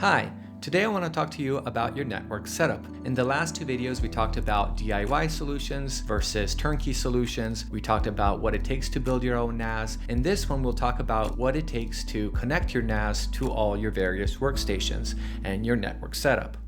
Hi, today I want to talk to you about your network setup. In the last two videos, we talked about DIY solutions versus turnkey solutions. We talked about what it takes to build your own NAS. In this one, we'll talk about what it takes to connect your NAS to all your various workstations and your network setup.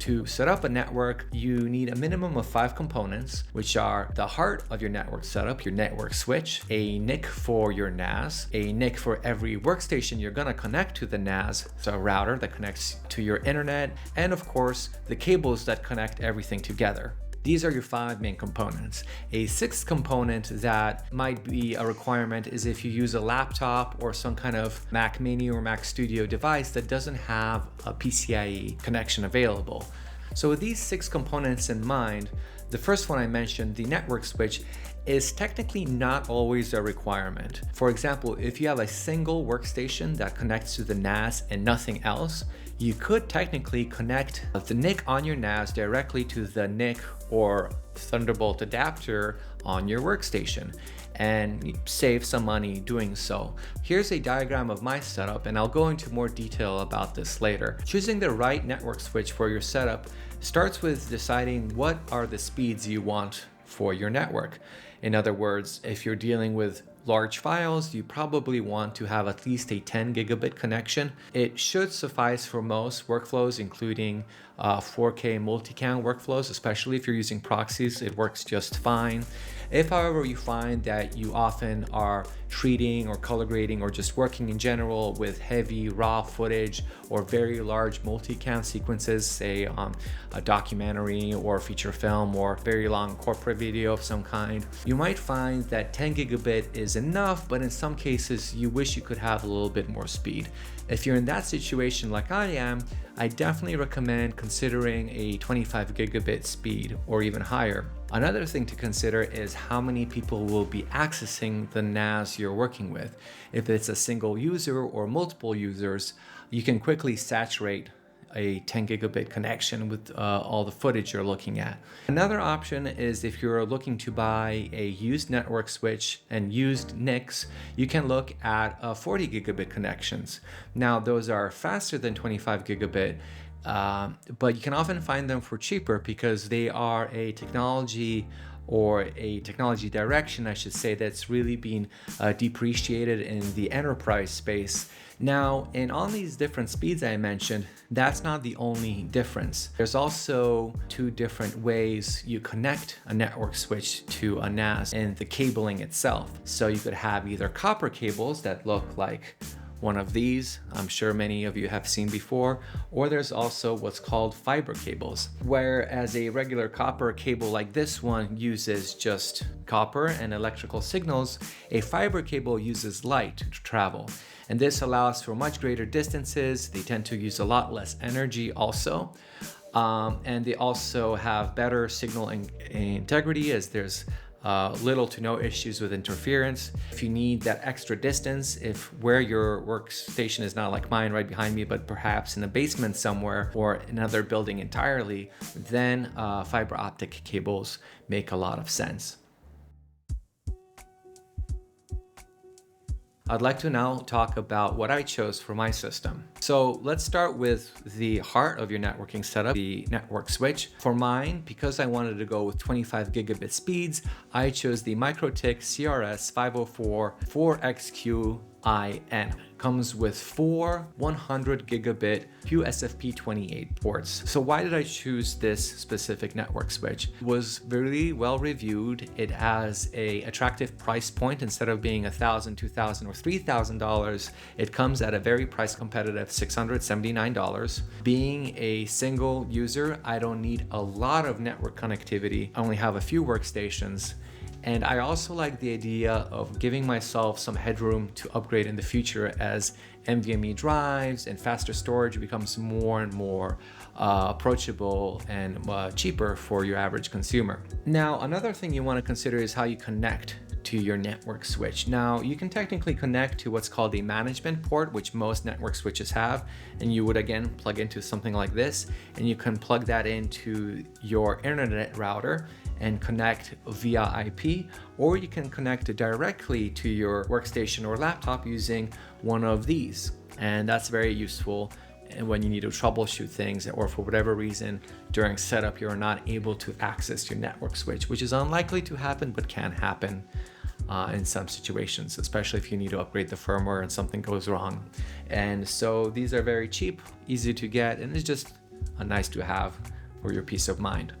To set up a network, you need a minimum of 5 components, which are the heart of your network setup, your network switch, a NIC for your NAS, a NIC for every workstation you're gonna connect to the NAS, so a router that connects to your internet, and of course, the cables that connect everything together. These are your 5 main components. A 6th component that might be a requirement is if you use a laptop or some kind of Mac Mini or Mac Studio device that doesn't have a PCIe connection available. So with these 6 components in mind, the first one I mentioned, the network switch, is technically not always a requirement. For example, if you have a single workstation that connects to the NAS and nothing else, you could technically connect the NIC on your NAS directly to the NIC or Thunderbolt adapter on your workstation and save some money doing so. Here's a diagram of my setup, and I'll go into more detail about this later. Choosing the right network switch for your setup starts with deciding what are the speeds you want for your network. In other words, if you're dealing with large files, you probably want to have at least a 10 gigabit connection. It should suffice for most workflows, including 4K multicam workflows, especially if you're using proxies, it works just fine. If, however, you find that you often are treating or color grading or just working in general with heavy raw footage or very large multicam sequences, say a documentary or feature film or very long corporate video of some kind, you might find that 10 gigabit is enough, but in some cases you wish you could have a little bit more speed. If you're in that situation like I am, I definitely recommend considering a 25 gigabit speed or even higher. Another thing to consider is how many people will be accessing the NAS you're working with. If it's a single user or multiple users, you can quickly saturate a 10 gigabit connection with all the footage you're looking at. Another option is if you're looking to buy a used network switch and used NICs, you can look at 40 gigabit connections. Now, those are faster than 25 gigabit, but you can often find them for cheaper because they are a technology direction, I should say, that's really being depreciated in the enterprise space. Now, in all these different speeds I mentioned, that's not the only difference. There's also 2 different ways you connect a network switch to a NAS and the cabling itself. So you could have either copper cables that look like one of these, I'm sure many of you have seen before, or there's also what's called fiber cables. Whereas a regular copper cable like this one uses just copper and electrical signals, a fiber cable uses light to travel. And this allows for much greater distances. They tend to use a lot less energy also. And they also have better signal integrity, as there's little to no issues with interference. If you need that extra distance, if where your workstation is not like mine right behind me, but perhaps in a basement somewhere or another building entirely, then fiber optic cables make a lot of sense. I'd like to now talk about what I chose for my system. So let's start with the heart of your networking setup, the network switch. For mine, because I wanted to go with 25 gigabit speeds, I chose the Mikrotik CRS 504 4XQIN. Comes with 4 100 gigabit QSFP28 ports. So why did I choose this specific network switch? It was really well reviewed. It has an attractive price point. Instead of being $1,000, $2,000, or $3,000, it comes at a very price competitive $679. Being a single user, I don't need a lot of network connectivity. I only have a few workstations. And I also like the idea of giving myself some headroom to upgrade in the future as NVMe drives and faster storage becomes more and more approachable and cheaper for your average consumer. Now, another thing you want to consider is how you connect to your network switch. Now, you can technically connect to what's called a management port, which most network switches have, and you would again plug into something like this, and you can plug that into your internet router and connect via IP, or you can connect directly to your workstation or laptop using one of these. And that's very useful and when you need to troubleshoot things, or for whatever reason during setup you're not able to access your network switch, which is unlikely to happen but can happen in some situations, especially if you need to upgrade the firmware and something goes wrong. And so these are very cheap, easy to get, and it's just a nice to have for your peace of mind.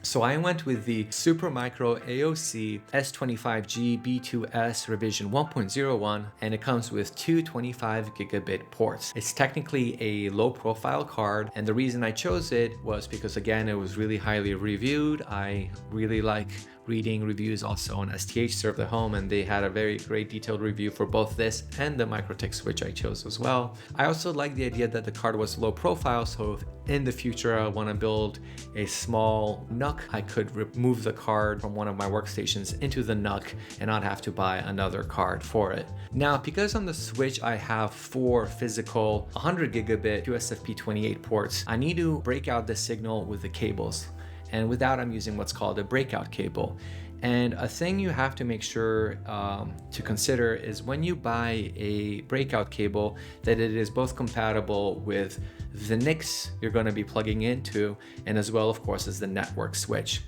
So I went with the Supermicro AOC S25G B2S revision 1.01, and it comes with two 25 gigabit ports. It's technically a low profile card, and the reason I chose it was because, again, it was really highly reviewed. I really like reading reviews also on STH Serve the Home, and they had a very great detailed review for both this and the Mikrotik switch I chose as well. I also like the idea that the card was low profile, so if in the future I want to build a small NUC, I could remove the card from one of my workstations into the NUC and not have to buy another card for it. Now, because on the switch I have 4 physical 100 gigabit USFP28 ports, I need to break out the signal with the cables. And with that, I'm using what's called a breakout cable. And a thing you have to make sure to consider is when you buy a breakout cable, that it is both compatible with the NICs you're going to be plugging into, and as well, of course, as the network switch.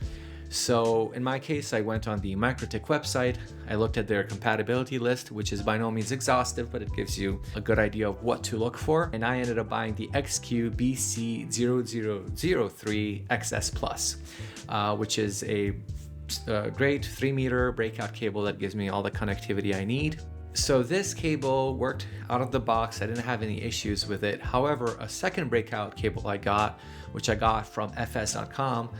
So in my case, I went on the Mikrotik website, I looked at their compatibility list, which is by no means exhaustive, but it gives you a good idea of what to look for. And I ended up buying the XQ-BC0003XS Plus, which is a great 3-meter breakout cable that gives me all the connectivity I need. So this cable worked out of the box. I didn't have any issues with it. However, a second breakout cable I got, which I got from fs.com,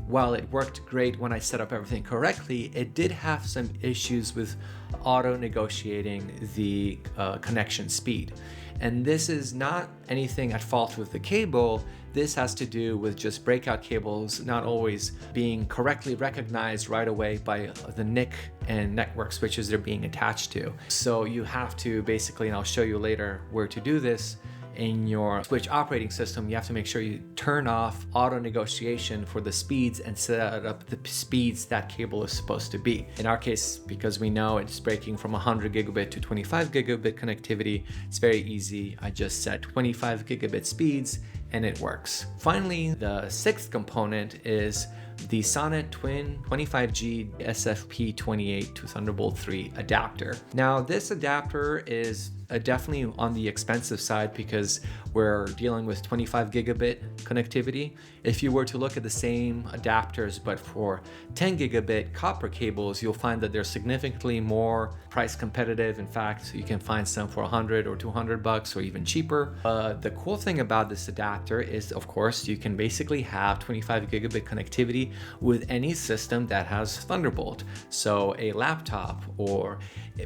while it worked great when I set up everything correctly, it did have some issues with auto negotiating the connection speed. And this is not anything at fault with the cable. This has to do with just breakout cables not always being correctly recognized right away by the NIC and network switches they're being attached to. So you have to basically, and I'll show you later where to do this, in your switch operating system, you have to make sure you turn off auto negotiation for the speeds and set up the speeds that cable is supposed to be. In our case, because we know it's breaking from 100 gigabit to 25 gigabit connectivity, it's very easy. I just set 25 gigabit speeds and it works. Finally, the sixth component is the Sonnet Twin 25G SFP28 to Thunderbolt 3 adapter. Now, this adapter is definitely on the expensive side because we're dealing with 25 gigabit connectivity. If you were to look at the same adapters but for 10 gigabit copper cables, you'll find that they're significantly more price competitive. In fact, you can find some for 100 or 200 bucks or even cheaper. The cool thing about this adapter is, of course, you can basically have 25 gigabit connectivity with any system that has Thunderbolt. So a laptop, or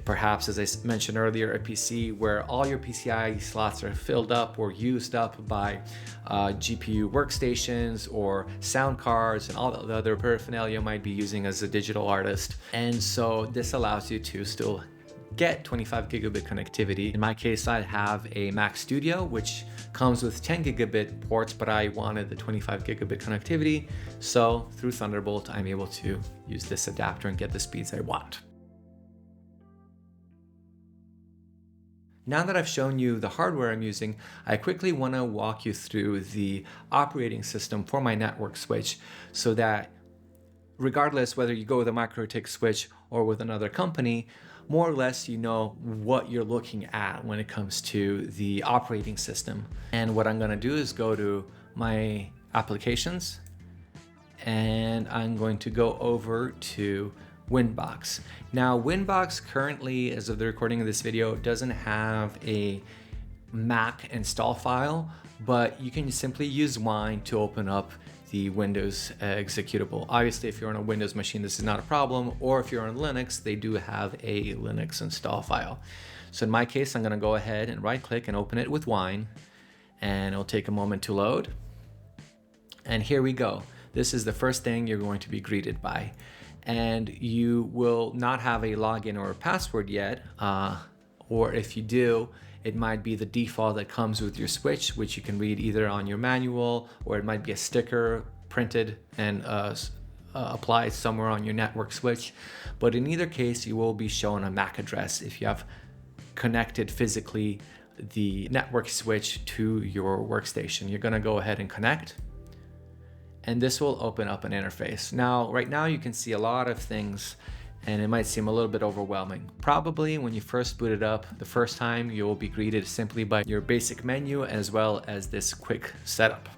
perhaps, as I mentioned earlier, a PC where all your PCI slots are filled up or used up by GPU workstations or sound cards and all the other paraphernalia you might be using as a digital artist. And so this allows you to still get 25 gigabit connectivity. In my case, I have a Mac Studio, which comes with 10 gigabit ports, but I wanted the 25 gigabit connectivity. So through Thunderbolt, I'm able to use this adapter and get the speeds I want. Now that I've shown you the hardware I'm using, I quickly want to walk you through the operating system for my network switch so that regardless whether you go with a Mikrotik switch or with another company, more or less you know what you're looking at when it comes to the operating system. And what I'm going to do is go to my applications and I'm going to go over to Winbox. Now, Winbox currently, as of the recording of this video, doesn't have a Mac install file, but you can simply use Wine to open up the Windows executable. Obviously, if you're on a Windows machine, this is not a problem, or if you're on Linux, they do have a Linux install file. So in my case, I'm going to go ahead and right-click and open it with Wine, and it'll take a moment to load. And here we go. This is the first thing you're going to be greeted by. And you will not have a login or a password yet, or if you do, it might be the default that comes with your switch, which you can read either on your manual, or it might be a sticker printed and applied somewhere on your network switch. But in either case, you will be shown a MAC address if you have connected physically the network switch to your workstation. You're going to go ahead and connect, and this will open up an interface. Now, right now you can see a lot of things, and it might seem a little bit overwhelming. Probably when you first boot it up the first time, you'll be greeted simply by your basic menu as well as this quick setup.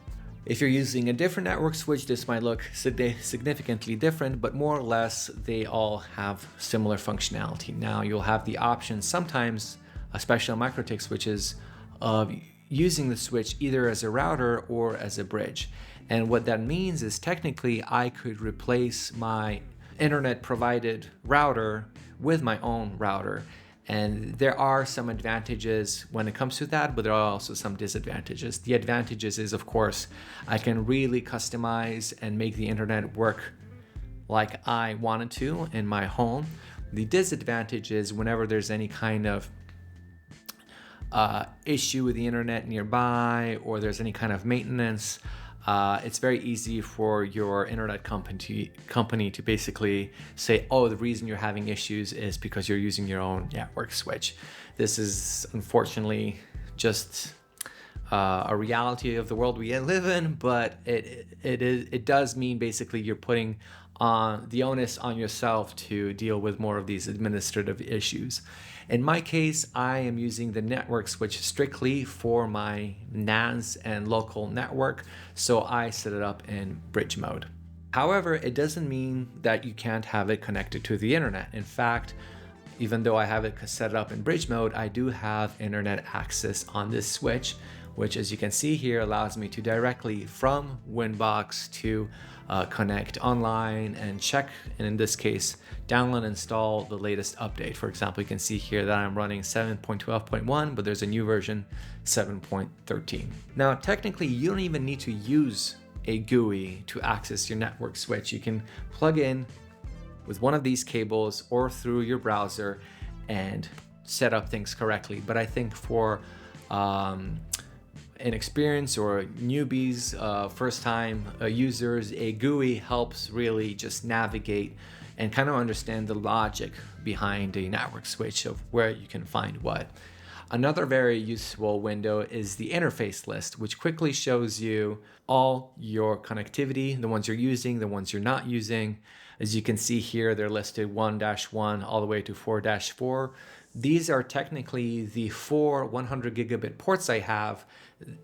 If you're using a different network switch, this might look significantly different, but more or less they all have similar functionality. Now you'll have the option sometimes, especially on Mikrotik switches, of using the switch either as a router or as a bridge. And what that means is technically I could replace my internet provided router with my own router. And there are some advantages when it comes to that, but there are also some disadvantages. The advantages is, of course, I can really customize and make the internet work like I wanted to in my home. The disadvantage is whenever there's any kind of issue with the internet nearby, or there's any kind of maintenance, it's very easy for your internet company to basically say, oh, the reason you're having issues is because you're using your own network switch. This is unfortunately just a reality of the world we live in, but it does mean basically you're putting the onus on yourself to deal with more of these administrative issues. In my case, I am using the network switch strictly for my NAS and local network, so I set it up in bridge mode. However, it doesn't mean that you can't have it connected to the internet. In fact, even though I have it set up in bridge mode, I do have internet access on this switch, which, as you can see here, allows me to directly from Winbox to connect online and check, and in this case, download and install the latest update. For example, you can see here that I'm running 7.12.1, but there's a new version, 7.13. Now, technically, you don't even need to use a GUI to access your network switch. You can plug in with one of these cables or through your browser and set up things correctly. But I think for inexperienced or newbies, first-time users, a GUI helps really just navigate and kind of understand the logic behind a network switch of where you can find what. Another very useful window is the interface list, which quickly shows you all your connectivity, the ones you're using, the ones you're not using. As you can see here, they're listed 1-1 all the way to 4-4. These are technically the 4 100 gigabit ports I have,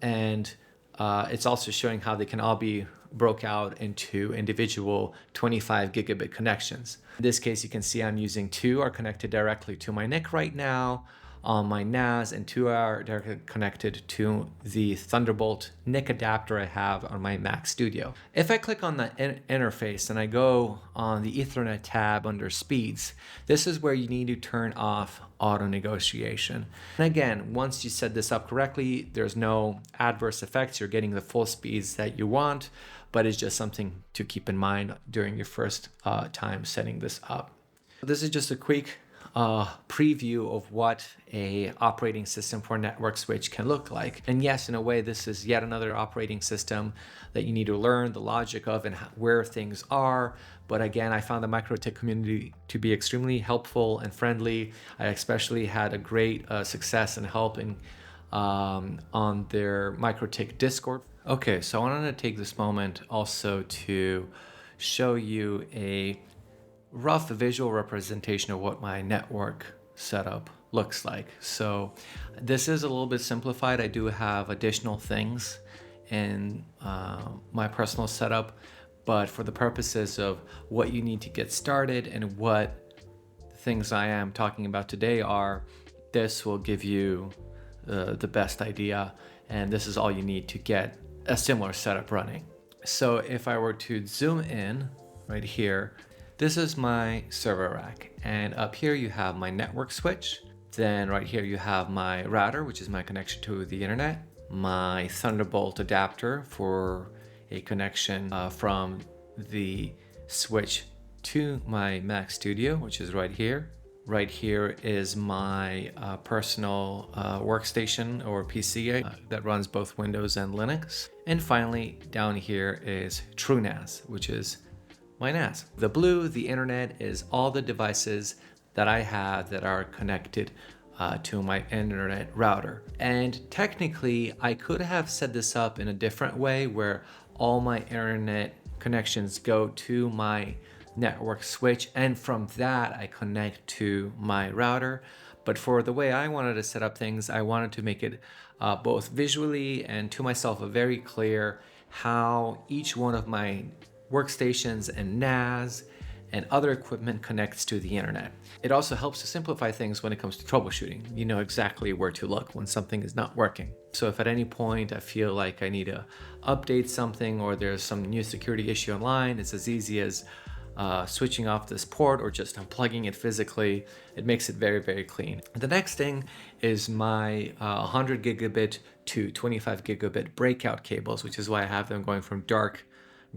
and it's also showing how they can all be broke out into individual 25 gigabit connections. In this case, you can see I'm using 2 are connected directly to my NIC right now on my NAS, and 2 are directly connected to the Thunderbolt NIC adapter I have on my Mac Studio. If I click on the interface and I go on the Ethernet tab under speeds, this is where you need to turn off auto negotiation. And again, once you set this up correctly, there's no adverse effects. You're getting the full speeds that you want, but it's just something to keep in mind during your first time setting this up. This is just a quick preview of what a operating system for a network switch can look like. And yes, in a way, this is yet another operating system that you need to learn the logic of and where things are. But again, I found the Mikrotik community to be extremely helpful and friendly. I especially had a great success and help on their Mikrotik Discord. Okay, so I wanted to take this moment also to show you a rough visual representation of what my network setup looks like. So this is a little bit simplified. I do have additional things in my personal setup, but for the purposes of what you need to get started and what things I am talking about today are, this will give you the best idea, and this is all you need to get a similar setup running. So if I were to zoom in right here, this is my server rack, and up here you have my network switch. Then right here you have my router, which is my connection to the internet, my Thunderbolt adapter for a connection from the switch to my Mac Studio, which is right here. Right here is my personal workstation or PC that runs both Windows and Linux. And finally, down here is TrueNAS, which is my NAS. The blue, the internet, is all the devices that I have that are connected to my internet router. And technically, I could have set this up in a different way where all my internet connections go to my network switch, and from that I connect to my router. But for the way I wanted to set up things, I wanted to make it both visually and to myself very clear how each one of my workstations and NAS and other equipment connects to the internet. It also helps to simplify things when it comes to troubleshooting. You know exactly where to look when something is not working. So if at any point I feel like I need to update something or there's some new security issue online, it's as easy as switching off this port or just unplugging it physically. It makes it very, very clean. The next thing is my 100 gigabit to 25 gigabit breakout cables, which is why I have them going from dark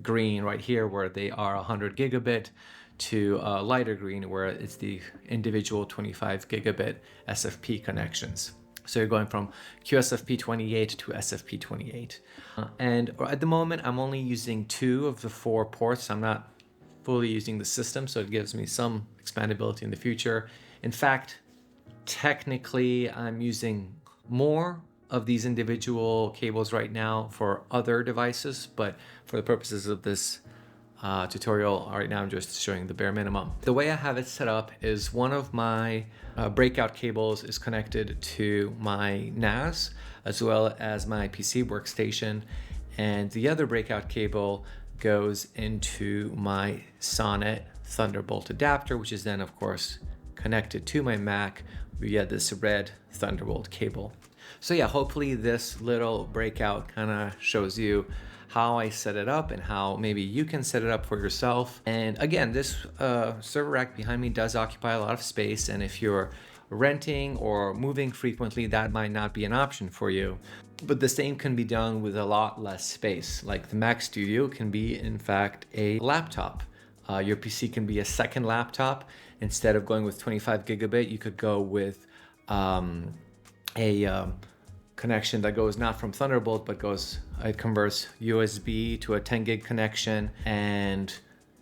green right here where they are 100 gigabit to lighter green where it's the individual 25 gigabit SFP connections. So you're going from QSFP28 to SFP28. And at the moment, I'm only using 2 of the 4 ports. I'm not fully using the system, so it gives me some expandability in the future. In fact, technically, I'm using more of these individual cables right now for other devices, but for the purposes of this tutorial right now, I'm just showing the bare minimum. The way I have it set up is one of my breakout cables is connected to my NAS as well as my PC workstation, and the other breakout cable goes into my Sonnet Thunderbolt adapter, which is then of course connected to my Mac via this red Thunderbolt cable. So yeah, hopefully this little breakout kind of shows you how I set it up and how maybe you can set it up for yourself. And again, this server rack behind me does occupy a lot of space, and if you're renting or moving frequently, that might not be an option for you. But the same can be done with a lot less space. Like the Mac Studio can be, in fact, a laptop. Your PC can be a second laptop. Instead of going with 25 gigabit, you could go with a connection that goes not from Thunderbolt, but it converts USB to a 10 gig connection, and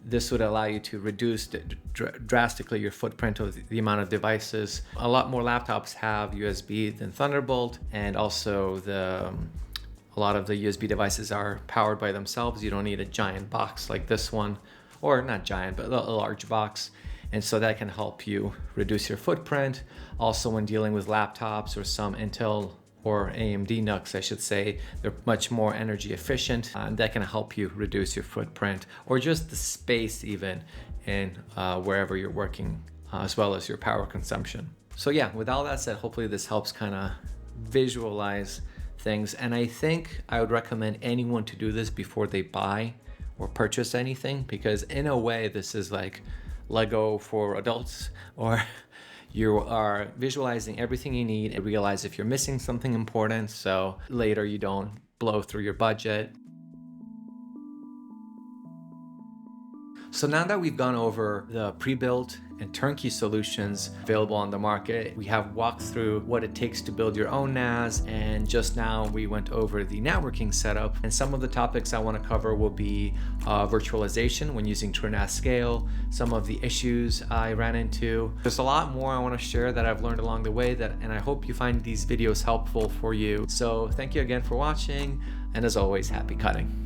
this would allow you to reduce drastically your footprint of the amount of devices. A lot more laptops have USB than Thunderbolt, and also a lot of the USB devices are powered by themselves. You don't need a giant box like this one, or not giant, but a large box. And so that can help you reduce your footprint. Also, when dealing with laptops or some Intel or AMD NUCs, I should say, they're much more energy efficient, and that can help you reduce your footprint or just the space even in wherever you're working, as well as your power consumption. So yeah, with all that said, hopefully this helps kind of visualize things. And I think I would recommend anyone to do this before they buy or purchase anything, because in a way this is like Lego for adults, or you are visualizing everything you need and realize if you're missing something important, so later you don't blow through your budget. So now that we've gone over the pre-built and turnkey solutions available on the market, we have walked through what it takes to build your own NAS, and just now we went over the networking setup. And some of the topics I want to cover will be virtualization when using TrueNAS Scale, some of the issues I ran into. There's a lot more I want to share that I've learned along the way, and I hope you find these videos helpful for you. So thank you again for watching, and as always, happy cutting.